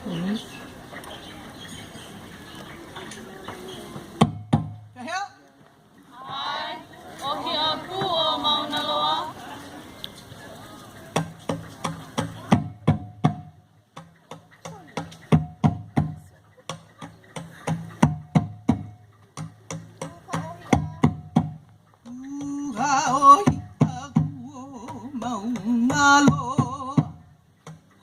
Mm. Kaya? Ai, o hi aku o Mauna Loa. Uhaoi aku mau ngalo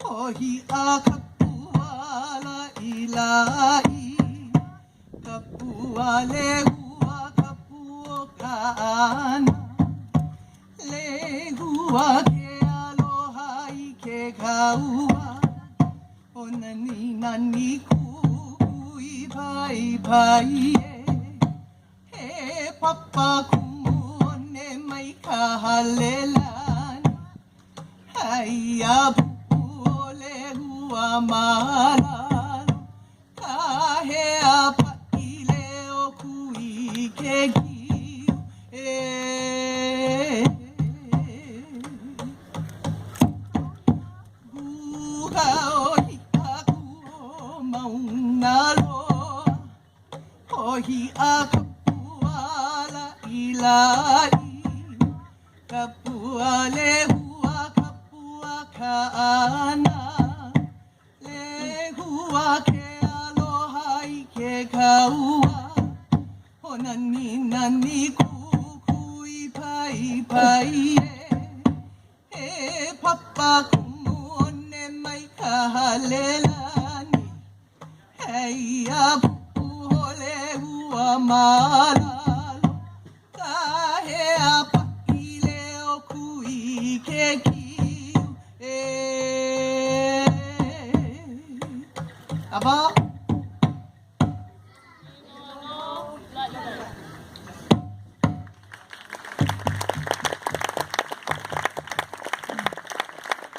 Hohi a kapuala ilai Kapuale hua kapuo kaana Le hua ke aloha I ke kaua O nani nani kui pai pai He papa kumone mai ka halelani Hai a pupu ole hua malalo Ka he a paile o kui ke kiu Buka o hikaku o mauna loa Hohi a kapuala ilai Kapuale hua kapua kaana Le hua ke aloha I ke kaua O nani nani kukui pai pai E papa kumone mai ka halelani Hei a pupu hole hua malalo Ka he a pakile o kui ke kiu Aba?